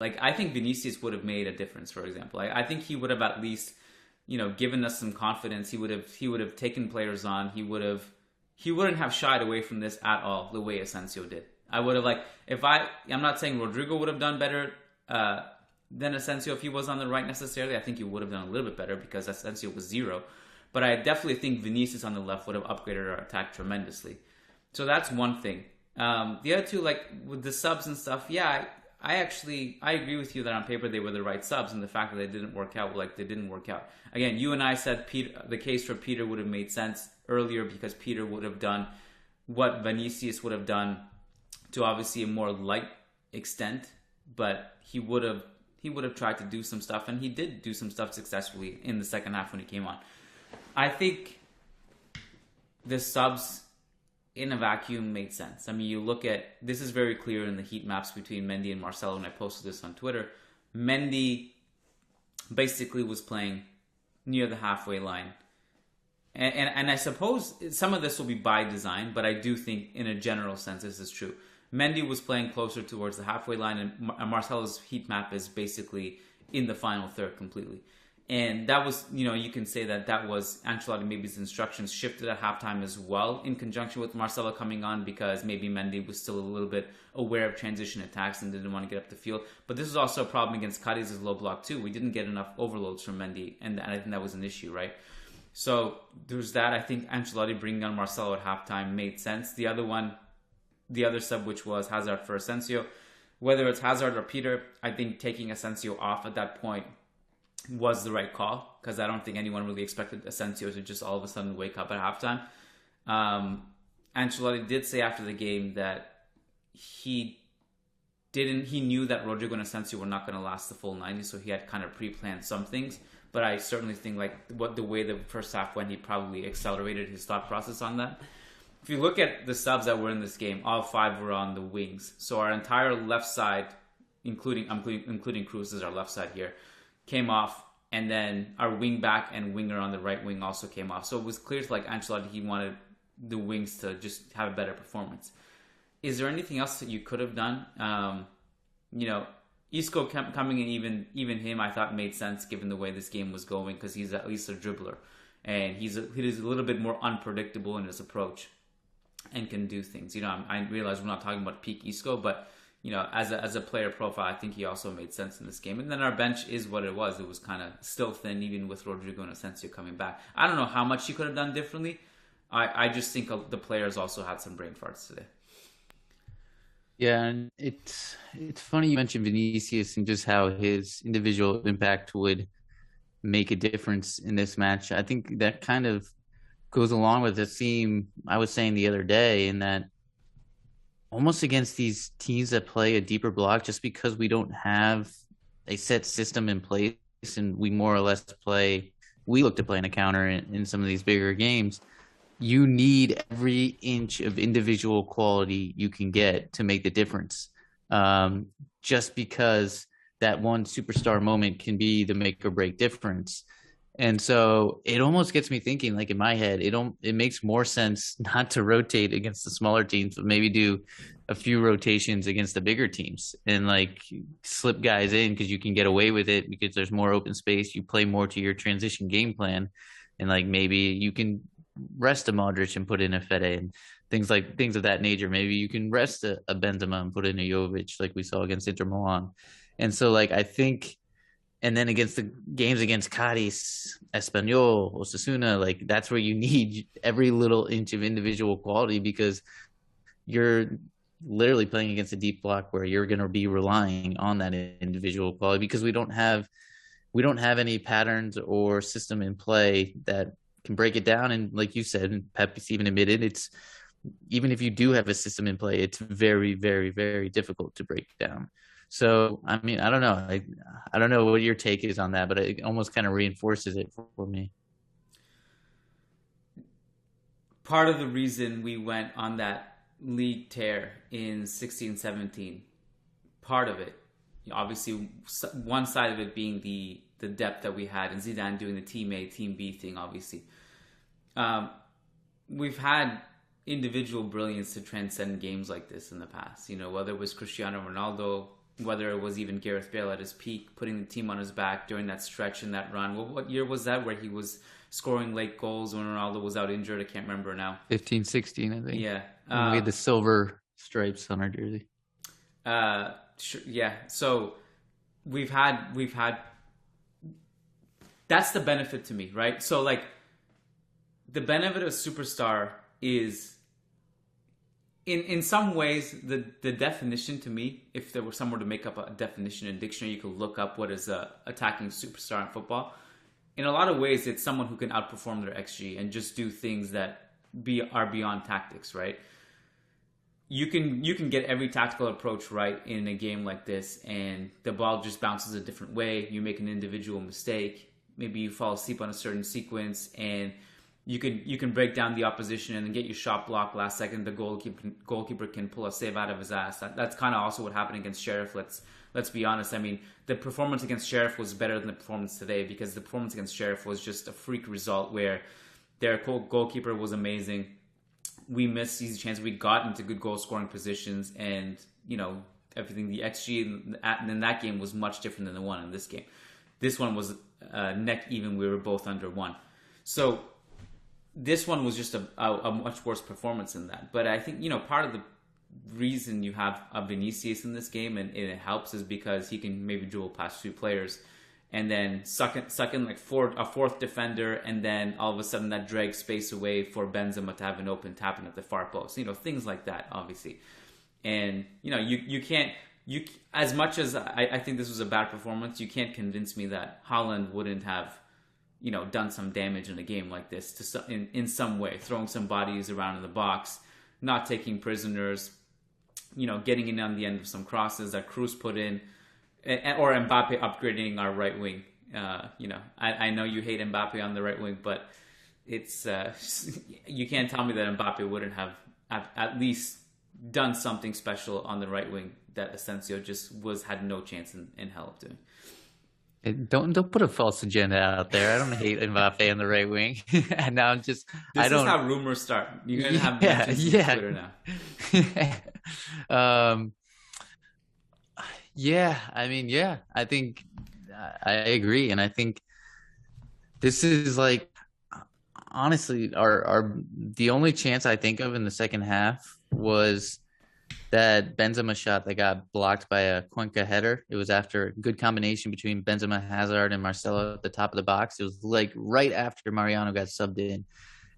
Like, I think Vinicius would have made a difference, for example. I think he would have at least, given us some confidence. He would have taken players on. He wouldn't have shied away from this at all the way Asensio did. I would have, like, I'm not saying Rodrigo would have done better than Asensio if he was on the right necessarily. I think he would have done a little bit better because Asensio was zero. But I definitely think Vinicius on the left would have upgraded our attack tremendously. So that's one thing. The other two, like with the subs and stuff, yeah, I agree with you that on paper they were the right subs, and the fact that they didn't work out, like they didn't work out. Again, you and I said the case for Peter would have made sense earlier because Peter would have done what Vinicius would have done to obviously a more light extent, but he would have tried to do some stuff, and he did do some stuff successfully in the second half when he came on. I think the subs in a vacuum made sense. I mean, you look at, this is very clear in the heat maps between Mendy and Marcelo, and I posted this on Twitter. Mendy basically was playing near the halfway line. And I suppose some of this will be by design, but I do think in a general sense this is true. Mendy was playing closer towards the halfway line, and Marcelo's heat map is basically in the final third completely. And that was, you can say that was Ancelotti maybe his instructions shifted at halftime as well in conjunction with Marcelo coming on, because maybe Mendy was still a little bit aware of transition attacks and didn't want to get up the field. But this was also a problem against Cadiz's low block too. We didn't get enough overloads from Mendy, and I think that was an issue, right? So there's that. I think Ancelotti bringing on Marcelo at halftime made sense. The other sub, which was Hazard for Asensio, whether it's Hazard or Peter, I think taking Asensio off at that point was the right call, because I don't think anyone really expected Asensio to just all of a sudden wake up at halftime. Ancelotti did say after the game that he knew that Rodrigo and Asensio were not going to last the full 90, so he had kind of pre-planned some things. But I certainly think the way the first half went, he probably accelerated his thought process on that. If you look at the subs that were in this game, all five were on the wings. So our entire left side, including Cruz as our left side here, came off, and then our wing back and winger on the right wing also came off. So it was clear to Ancelotti he wanted the wings to just have a better performance. Is there anything else that you could have done? Isco coming in, even him, I thought made sense given the way this game was going, because he's at least a dribbler, and he is a little bit more unpredictable in his approach and can do things. I realize we're not talking about peak Isco, but as a player profile, I think he also made sense in this game. And then our bench is what it was. It was kind of still thin, even with Rodrigo and Asensio coming back. I don't know how much he could have done differently. I just think the players also had some brain farts today. Yeah, and it's funny you mentioned Vinicius and just how his individual impact would make a difference in this match. I think that kind of goes along with the theme I was saying the other day, in that almost against these teams that play a deeper block, just because we don't have a set system in place and we more or less look to play in a counter in some of these bigger games, you need every inch of individual quality you can get to make the difference. Just because that one superstar moment can be the make or break difference. And so it almost gets me thinking, like in my head, it makes more sense not to rotate against the smaller teams, but maybe do a few rotations against the bigger teams and slip guys in, because you can get away with it because there's more open space. You play more to your transition game plan, and maybe you can rest a Modric and put in a Fede and things of that nature. Maybe you can rest a Benzema and put in a Jovic, like we saw against Inter Milan. And so I think. And then against the games against Cadiz, Espanyol, Osasuna, that's where you need every little inch of individual quality, because you're literally playing against a deep block where you're going to be relying on that individual quality, because we don't have any patterns or system in play that can break it down. And like you said, and Pep's even admitted, it's, even if you do have a system in play, it's very, very, very difficult to break down. So, I mean, I don't know. I don't know what your take is on that, but it almost kind of reinforces it for me. Part of the reason we went on that league tear in 16-17, part of it, obviously, one side of it being the depth that we had, and Zidane doing the Team A, Team B thing, obviously. We've had individual brilliance to transcend games like this in the past. Whether it was Cristiano Ronaldo whether it was even Gareth Bale at his peak, putting the team on his back during that stretch and that run. What year was that where he was scoring late goals when Ronaldo was out injured? I can't remember now. 15, 16, I think. Yeah. We had the silver stripes on our jersey. Yeah. So we've had. That's the benefit to me, right? So like, the benefit of superstar is, in some ways, the definition to me, if there were somewhere to make up a definition in a dictionary, you could look up what is a attacking superstar in football. In a lot of ways, it's someone who can outperform their XG and just do things that are beyond tactics, right? You can get every tactical approach right in a game like this, and the ball just bounces a different way. You make an individual mistake. Maybe you fall asleep on a certain sequence, and you can break down the opposition and then get your shot blocked last second. The goalkeeper can pull a save out of his ass. That's kind of also what happened against Sheriff. Let's be honest. I mean, the performance against Sheriff was better than the performance today, because the performance against Sheriff was just a freak result where their goalkeeper was amazing. We missed easy chances. We got into good goal scoring positions, and everything. The XG in that game was much different than the one in this game. This one was neck even. We were both under 1. So this one was just a much worse performance than that. But I think, part of the reason you have a Vinicius in this game, and it helps, is because he can maybe dribble past 2 players and then suck in like a fourth defender, and then all of a sudden that drags space away for Benzema to have an open tap in at the far post. Things like that, obviously. And, you can't, as much as I think this was a bad performance, you can't convince me that Haaland wouldn't have, done some damage in a game like this in some way, throwing some bodies around in the box, not taking prisoners, getting in on the end of some crosses that Cruz put in, or Mbappe upgrading our right wing. I know you hate Mbappe on the right wing, but it's you can't tell me that Mbappe wouldn't have at least done something special on the right wing that Asensio just had no chance in hell of doing. Don't put a false agenda out there. I don't hate Mbappe on the right wing. And now I'm just. This is how rumors start. You're gonna have mentions on Twitter now. Yeah, I mean, I think I agree, and I think this is like, honestly, the only chance I think of in the second half was that Benzema shot that got blocked by a Cuenca header. It was after a good combination between Benzema, Hazard, and Marcelo at the top of the box. It was like right after Mariano got subbed in.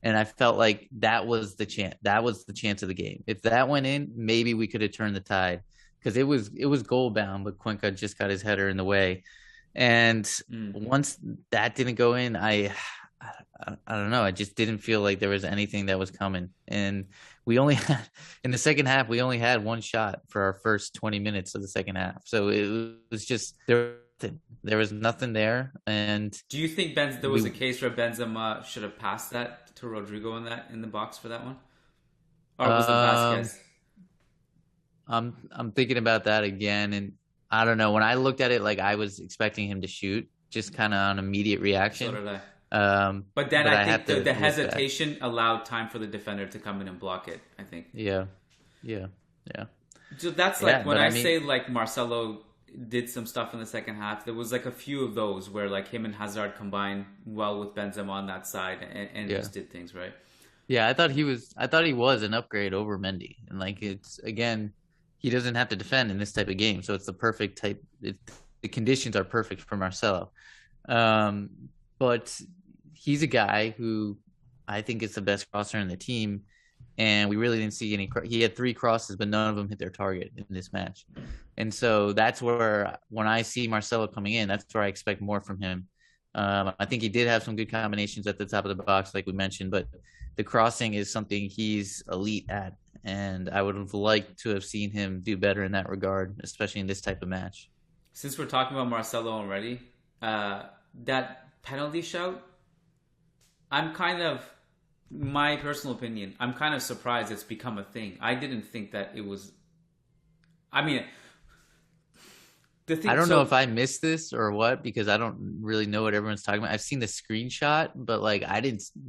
And I felt like that was the chance. That was the chance of the game. If that went in, maybe we could have turned the tide, because it was goal bound, but Cuenca just got his header in the way. And once that didn't go in, I don't know. I just didn't feel like there was anything that was coming. And we only had, in the second half, we only had 1 shot for our first 20 minutes of the second half. So it was just, there was nothing there. And do you think there was a case where Benzema should have passed that to Rodrigo in the box for that one? Or was it Vasquez? I'm thinking about that again, and I don't know. When I looked at it, like, I was expecting him to shoot, just kind of on immediate reaction. So did I. But then I think the hesitation allowed time for the defender to come in and block it, I think. Yeah. So that's like, when I say like Marcelo did some stuff in the second half, there was like a few of those where like him and Hazard combined well with Benzema on that side and just did things right. Yeah, I thought he was an upgrade over Mendy. And like, it's, again, he doesn't have to defend in this type of game. So it's the perfect type. The conditions are perfect for Marcelo. But he's a guy who I think is the best crosser in the team. And we really didn't see any. He had 3 crosses, but none of them hit their target in this match. And so that's where, when I see Marcelo coming in, that's where I expect more from him. I think he did have some good combinations at the top of the box, like we mentioned, but the crossing is something he's elite at. And I would have liked to have seen him do better in that regard, especially in this type of match. Since we're talking about Marcelo already, that penalty shout, my personal opinion, I'm kind of surprised it's become a thing. I didn't think that it was. I mean, I don't know if I missed this or what, because I don't really know what everyone's talking about. I've seen the screenshot, but like,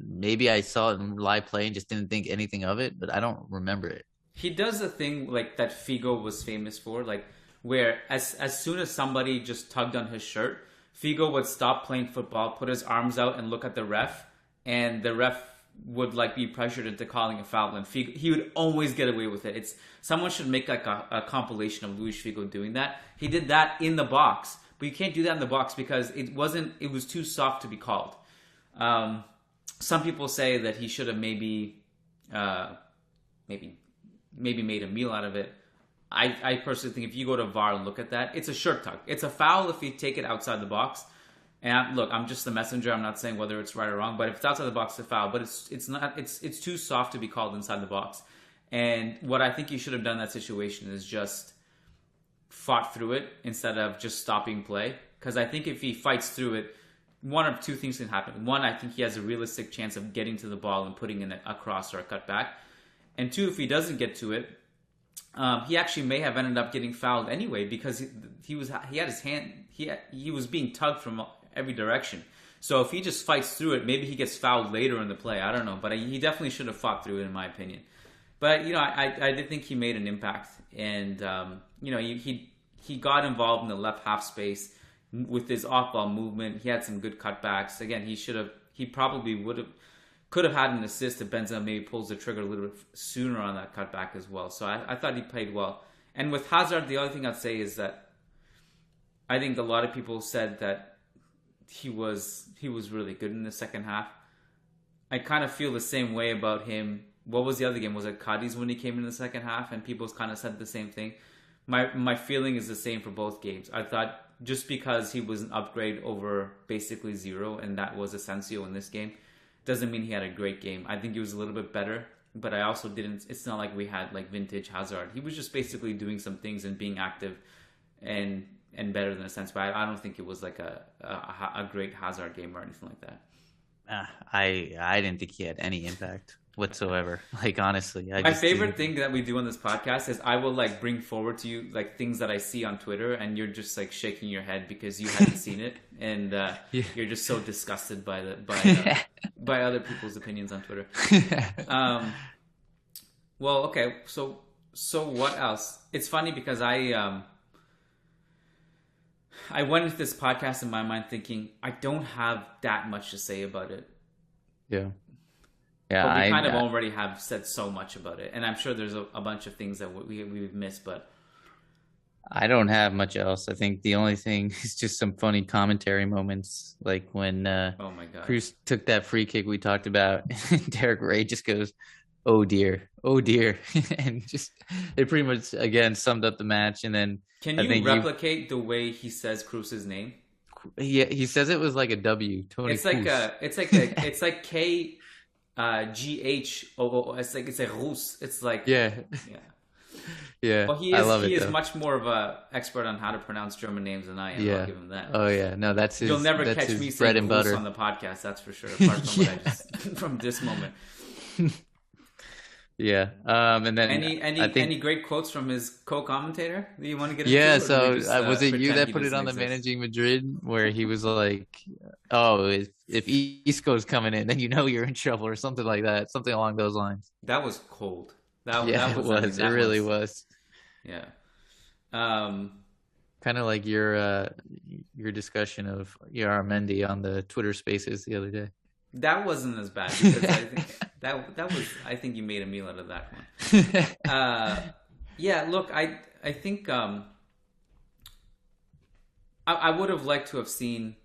maybe I saw it in live play and just didn't think anything of it, but I don't remember it. He does a thing like that Figo was famous for. Like, where as soon as somebody just tugged on his shirt, Figo would stop playing football, put his arms out, and look at the ref, and the ref would like be pressured into calling a foul, and Figo, he would always get away with it. It's someone should make like a compilation of Luis Figo doing that. He did that in the box, but you can't do that in the box because it was too soft to be called. Some people say that he should have maybe made a meal out of it. I personally think if you go to VAR and look at that, it's a shirt tug. It's a foul if you take it outside the box. And look, I'm just the messenger. I'm not saying whether it's right or wrong, but if it's outside the box, it's a foul. But it's not. It's too soft to be called inside the box. And what I think you should have done in that situation is just fought through it instead of just stopping play. Because I think if he fights through it, one of two things can happen. One, I think he has a realistic chance of getting to the ball and putting in a cross or a cutback. And two, if he doesn't get to it, he actually may have ended up getting fouled anyway because he had his hand. He was being tugged from every direction. So if he just fights through it, maybe he gets fouled later in the play. I don't know, but he definitely should have fought through it, in my opinion. But I did think he made an impact, and he got involved in the left half space with his off-ball movement. He had some good cutbacks. Again, he probably could have had an assist if Benzema maybe pulls the trigger a little bit sooner on that cutback as well. So I thought he played well. And with Hazard, the other thing I'd say is that I think a lot of people said that he was really good in the second half. I kind of feel the same way about him. What was the other game? Was it Cadiz when he came in the second half? And people kind of said the same thing. My feeling is the same for both games. I thought just because he was an upgrade over basically zero, and that was Asensio in this game, doesn't mean he had a great game. I think he was a little bit better, but I also didn't. It's not like we had like vintage Hazard. He was just basically doing some things and being active and better than Asensio. But I don't think it was like a great Hazard game or anything like that. I didn't think he had any impact whatsoever. Like, honestly, my favorite thing that we do on this podcast is I will like bring forward to you like things that I see on Twitter, and you're just like shaking your head because you haven't seen it, and you're just so disgusted by by other people's opinions on Twitter. Well, okay, so what else? It's funny because I went into this podcast in my mind thinking I don't have that much to say about it. Yeah. Yeah, but we kind of already have said so much about it, and I'm sure there's a bunch of things that we've missed, but I don't have much else. I think the only thing is just some funny commentary moments, like when oh my God, Cruz took that free kick we talked about, and Derek Ray just goes, "Oh dear, oh dear," and just it pretty much again summed up the match. And then can you replicate the way he says Cruz's name? Yeah, he says it was like a W. Tony it's like Cruz. it's like K. GHOO. It's a Rus. It's like yeah. Well, he is much more of a expert on how to pronounce German names than I am. Yeah. I'll give him that. Oh yeah, no, that's his. You'll never catch me bread saying and Rus butter on the podcast. That's for sure. Apart from what I just from this moment. Yeah. And then any great quotes from his co-commentator that you want to get into? Yeah, so was it you that put it on the Managing Madrid where he was like, "Oh, if Isco's coming in, then you know you're in trouble," or something like that, something along those lines. That was cold. It really was. Yeah. Kind of like your discussion of Armendi on the Twitter Spaces the other day. That wasn't as bad because I think that was. I think you made a meal out of that one. Yeah, look, I think I would have liked to have seen,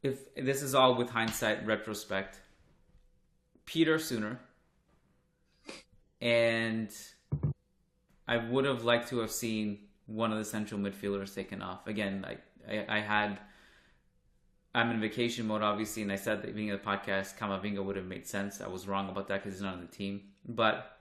if this is all with hindsight, retrospect, Peter sooner, and I would have liked to have seen one of the central midfielders taken off. Again, I'm in vacation mode, obviously, and I said at the beginning of the podcast, Camavinga would have made sense. I was wrong about that because he's not on the team. But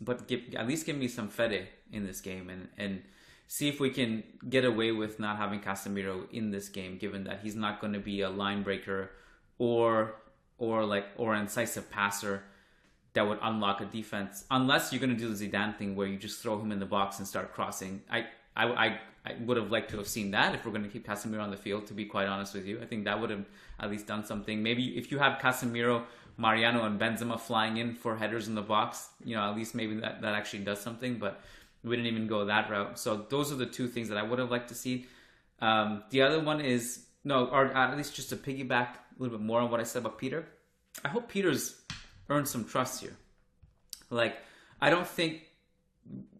at least give me some Fede in this game and see if we can get away with not having Casemiro in this game, given that he's not going to be a line breaker or incisive passer that would unlock a defense, unless you're going to do the Zidane thing where you just throw him in the box and start crossing. I would have liked to have seen that if we're going to keep Casemiro on the field, to be quite honest with you. I think that would have at least done something. Maybe if you have Casemiro, Mariano, and Benzema flying in for headers in the box, at least maybe that actually does something. But We didn't even go that route. So those are the two things that I would have liked to see. The other one is, no, or at least just to piggyback a little bit more on what I said about Peter. I hope Peter's earned some trust here. Like, I don't think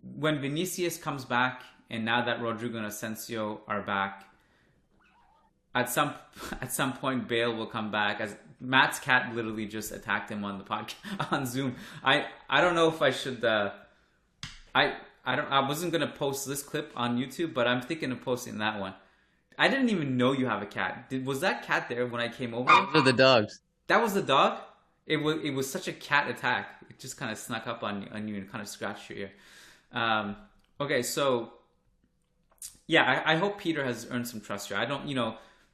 when Vinicius comes back, and now that Rodrigo and Asensio are back, at some point Bale will come back. As Matt's cat literally just attacked him on the podcast on Zoom. I don't know if I should. I wasn't gonna post this clip on YouTube, but I'm thinking of posting that one. I didn't even know you have a cat. Was that cat there when I came over? Those are the dogs. That was the dog. It was such a cat attack. It just kind of snuck up on you and kind of scratched your ear. Okay, so yeah, I hope Peter has earned some trust here. I don't,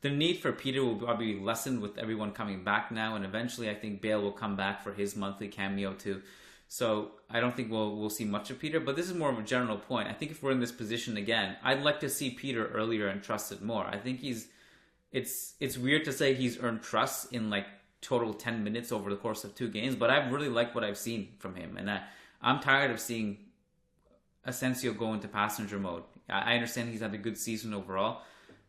the need for Peter will probably be lessened with everyone coming back now, and eventually I think Bale will come back for his monthly cameo too. So I don't think we'll see much of Peter, but this is more of a general point. I think if we're in this position again, I'd like to see Peter earlier and trusted more. I think it's weird to say he's earned trust in like total 10 minutes over the course of 2 games, but I really like what I've seen from him, and I'm tired of seeing Asensio go into passenger mode. I understand he's had a good season overall,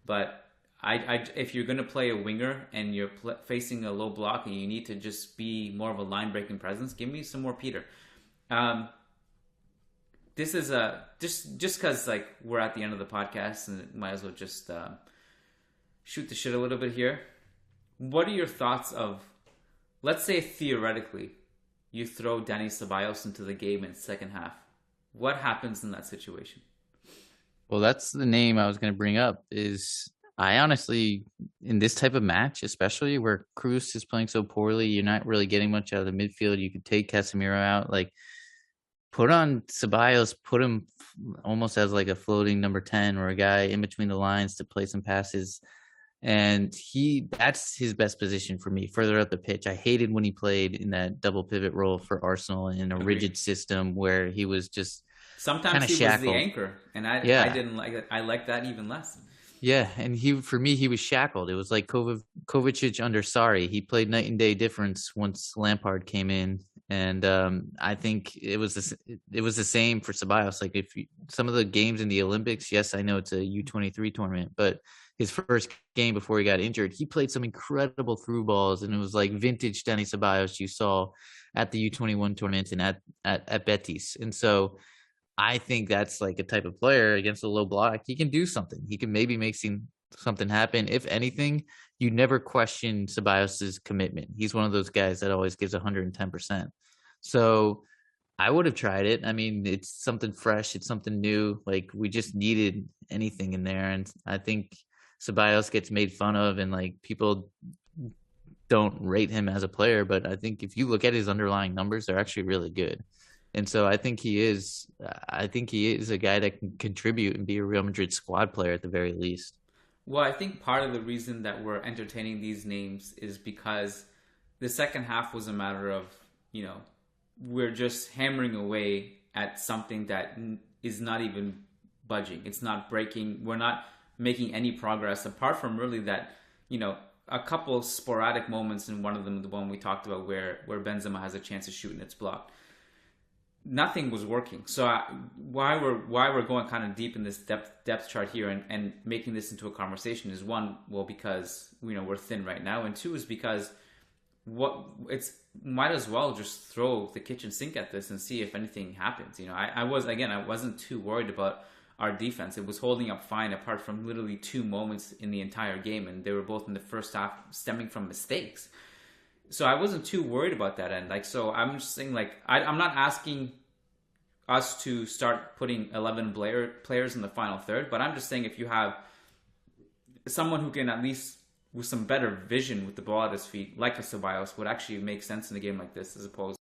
but if you're going to play a winger and you're facing a low block and you need to just be more of a line-breaking presence, give me some more Peter. This is just because like we're at the end of the podcast and might as well just shoot the shit a little bit here. What are your thoughts of, let's say theoretically, you throw Dani Ceballos into the game in the second half? What happens in that situation? Well, that's the name I was going to bring up. I honestly, in this type of match, especially where Cruz is playing so poorly, you're not really getting much out of the midfield. You could take Casemiro out, like put on Ceballos, put him almost as like a floating number 10 or a guy in between the lines to play some passes. And that's his best position for me, further up the pitch. I hated when he played in that double pivot role for Arsenal in a rigid system where he was just sometimes he shackled. Was the anchor, and I didn't like it. I like that even less. Yeah, and for me, he was shackled. It was like Kovacic under Sarri. He played night and day difference once Lampard came in, and I think it was the same for Ceballos. Like some of the games in the Olympics, yes, I know it's a U23 tournament, but his first game before he got injured, he played some incredible through balls, and it was like vintage Dani Ceballos you saw at the U21 tournament and at Betis. And so I think that's like a type of player against a low block. He can do something. He can maybe make something happen. If anything, you never question Ceballos' commitment. He's one of those guys that always gives 110%. So I would have tried it. I mean, it's something fresh. It's something new. Like we just needed anything in there. And I think Ceballos gets made fun of and like people don't rate him as a player. But I think if you look at his underlying numbers, they're actually really good. And so I think he is a guy that can contribute and be a Real Madrid squad player at the very least. Well, I think part of the reason that we're entertaining these names is because the second half was a matter of, we're just hammering away at something that is not even budging. It's not breaking. We're not making any progress apart from really that, a couple sporadic moments, in one of them, the one we talked about where Benzema has a chance to shoot and it's blocked. Nothing was working. So why we're going kind of deep in this depth chart here and making this into a conversation is, one, well, because we're thin right now, and two is because might as well just throw the kitchen sink at this and see if anything happens. I wasn't too worried about our defense. It was holding up fine apart from literally 2 moments in the entire game, and they were both in the first half stemming from mistakes. So I wasn't too worried about that end. So I'm just saying, I'm not asking us to start putting 11 players in the final third, but I'm just saying if you have someone who can at least, with some better vision with the ball at his feet, like a Ceballos, would actually make sense in a game like this, as opposed